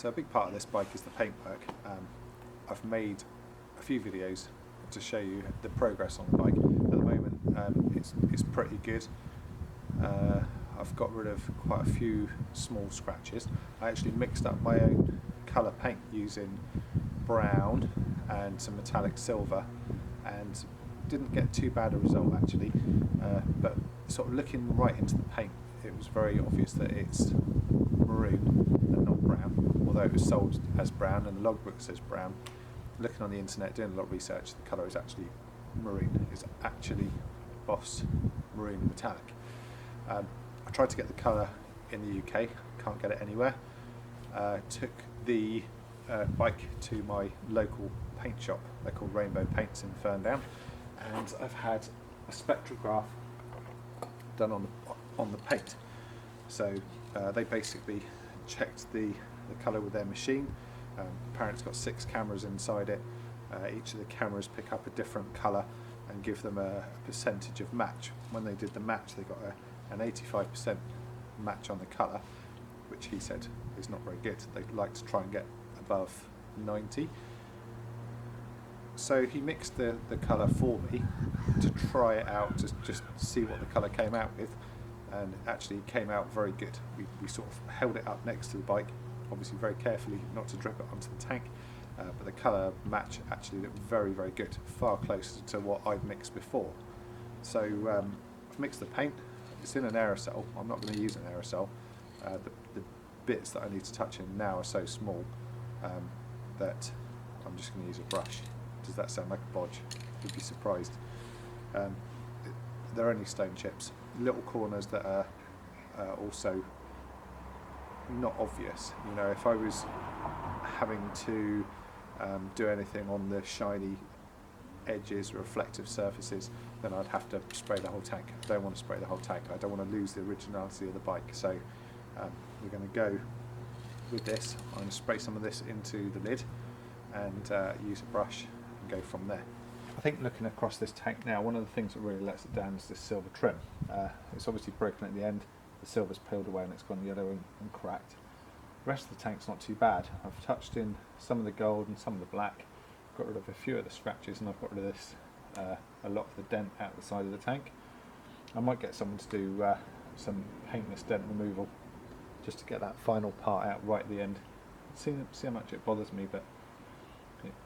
So a big part of this bike is the paintwork. I've made a few videos to show you the progress on the bike. At the moment it's pretty good. I've got rid of quite a few small scratches. I actually mixed up my own colour paint using brown and some metallic silver, and didn't get too bad a result actually, but sort of looking right into the paint, it was very obvious that it's maroon and not brown, although it was sold as brown and the logbook says brown. Looking on the internet, doing a lot of research, the colour is actually maroon. It's actually Boss maroon metallic. I tried to get the colour in the UK, can't get it anywhere. Took the bike to my local paint shop, they're called Rainbow Paints in Ferndown, and I've had a spectrograph done on the paint. So they basically checked the colour with their machine. Apparently it's got 6 cameras inside it. Each of the cameras pick up a different colour and give them a percentage of match. When they did the match, they got an 85% match on the colour, which he said is not very good. They'd like to try and get above 90. So he mixed the colour for me to try it out, to just see what the colour came out with, and actually it came out very good. We sort of held it up next to the bike, obviously very carefully not to drip it onto the tank, but the colour match actually looked very, very good, far closer to what I'd mixed before. So I've mixed the paint, it's in an aerosol. I'm not going to use an aerosol. The bits that I need to touch in now are so small that I'm just going to use a brush. Does that sound like a bodge? You'd be surprised. They're only stone chips, little corners that are also not obvious. You know, if I was having to do anything on the shiny edges, reflective surfaces, then I'd have to spray the whole tank. I don't want to spray the whole tank. I don't want to lose the originality of the bike. So we're going to go with this. I'm going to spray some of this into the lid and use a brush and go from there. I think looking across this tank now, one of the things that really lets it down is this silver trim. It's obviously broken at the end, the silver's peeled away and it's gone yellow and cracked. The rest of the tank's not too bad. I've touched in some of the gold and some of the black, got rid of a few of the scratches, and I've got rid of this, a lot of the dent out the side of the tank. I might get someone to do some paintless dent removal just to get that final part out right at the end. See how much it bothers me, but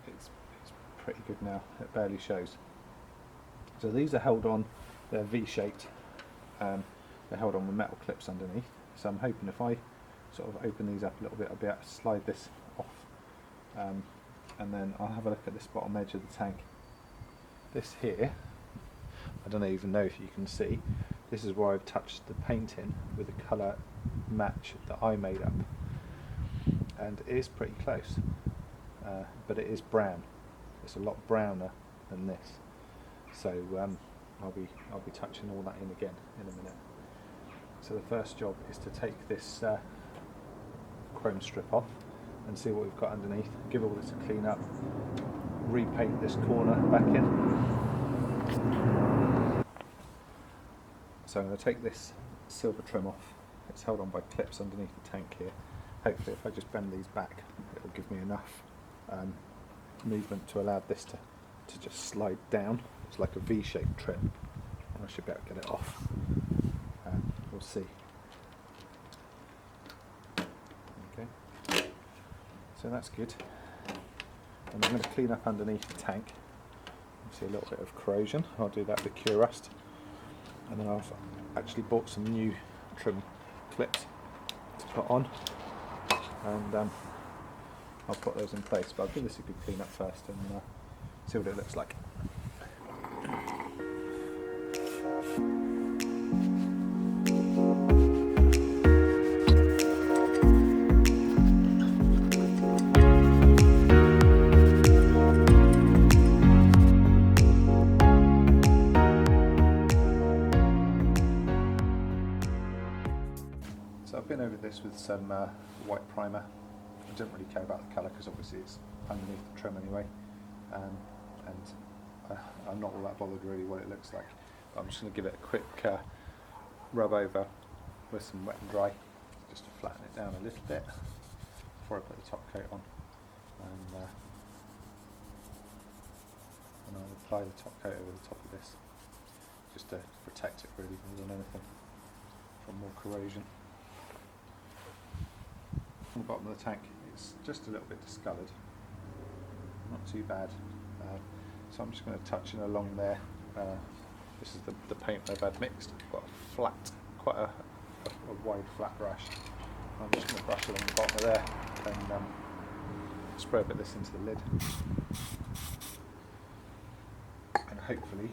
it's pretty good now. It barely shows. So these are held on, they're V-shaped, they're held on with metal clips underneath, so I'm hoping if I sort of open these up a little bit I'll be able to slide this off, and then I'll have a look at this bottom edge of the tank. This here, I don't even know if you can see, this is where I've touched the paint in with the colour match that I made up, and it is pretty close, but it is brown. It's a lot browner than this, so I'll be touching all that in again in a minute. So the first job is to take this chrome strip off and see what we've got underneath. Give all this a clean up, repaint this corner back in. So I'm going to take this silver trim off. It's held on by clips underneath the tank here. Hopefully if I just bend these back it'll give me enough movement to allow this to just slide down. It's like a V-shaped trim. I should be able to get it off. We'll see. Okay, so that's good. And I'm going to clean up underneath the tank. You see a little bit of corrosion. I'll do that with Cure Rust. And then I've actually bought some new trim clips to put on, and I'll put those in place, but I'll give this a good clean up first and see what it looks like. So I've been over this with some white primer. I didn't really care about the colour because obviously it's underneath the trim anyway, and I'm not all that bothered really what it looks like. But I'm just going to give it a quick rub over with some wet and dry just to flatten it down a little bit. before I put the top coat on, and I'll apply the top coat over the top of this just to protect it really more than anything from more corrosion. On the bottom of the tank it's just a little bit discoloured, not too bad, so I'm just going to touch in along there. This is the paint I've had mixed. I've got a flat, quite a wide flat brush. I'm just going to brush along the bottom of there and spray a bit of this into the lid, and hopefully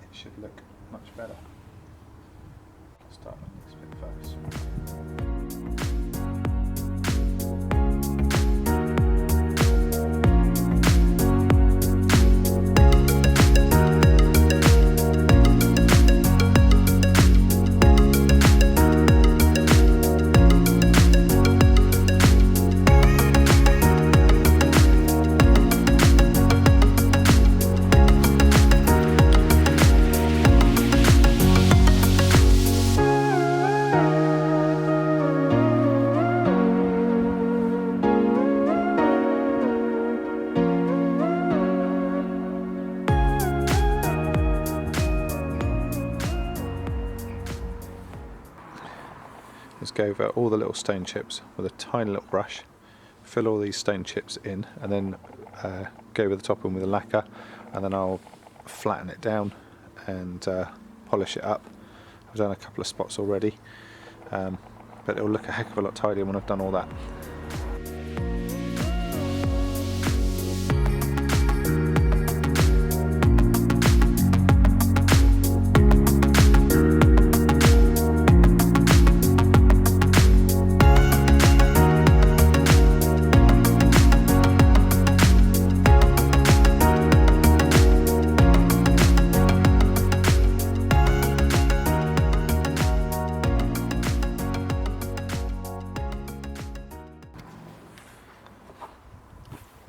it should look much better. I'll start on this bit first. Let's go over all the little stone chips with a tiny little brush, fill all these stone chips in, and then go over the top one with a lacquer, and then I'll flatten it down and polish it up. I've done a couple of spots already, but it'll look a heck of a lot tidier when I've done all that.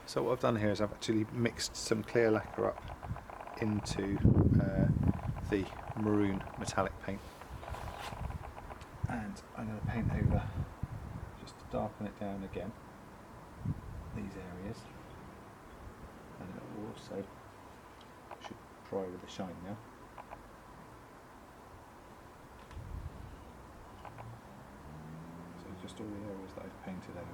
So what I've done here is I've actually mixed some clear lacquer up into the maroon metallic paint, and I'm going to paint over just to darken it down again, these areas, and it will also should dry with the shine now. So just all the areas that I've painted over.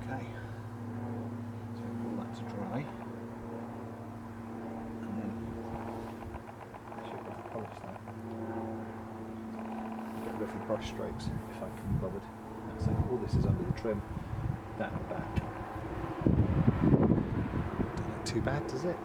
Okay, so all that's dry, and then I should have polished that. Get rid of the brush strokes if I can be bothered. So all this is under the trim, that and back. Don't look too bad, does it?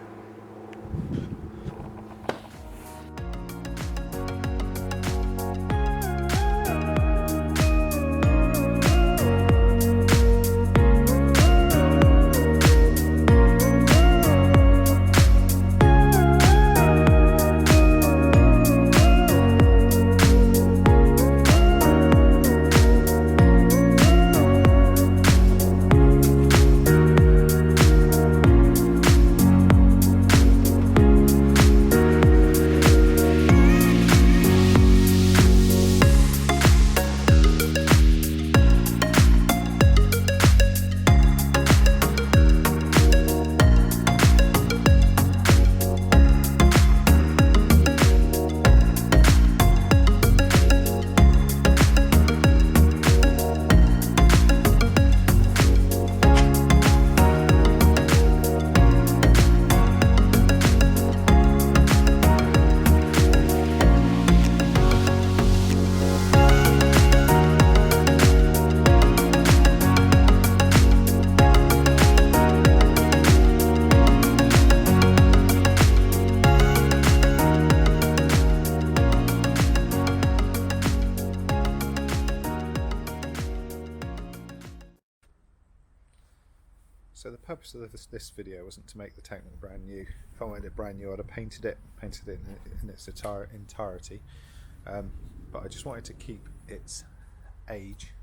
So the purpose of this video wasn't to make the tank look brand new. If I wanted it brand new, I'd have painted it in its entirety. But I just wanted to keep its age,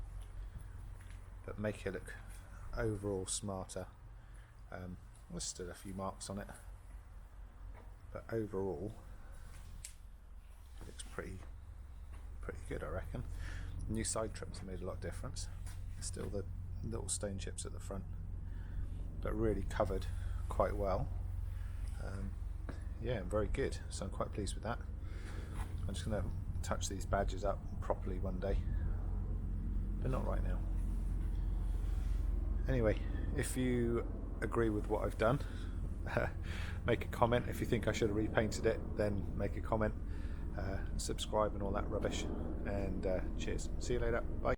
but make it look overall smarter. There's still a few marks on it, but overall it looks pretty good, I reckon. The new side trims made a lot of difference. Still the little stone chips at the front, but really covered quite well. Yeah, very good. So I'm quite pleased with that. I'm just going to touch these badges up properly one day, but not right now. Anyway, if you agree with what I've done, make a comment. If you think I should have repainted it, then make a comment. Subscribe and all that rubbish. And cheers. See you later. Bye.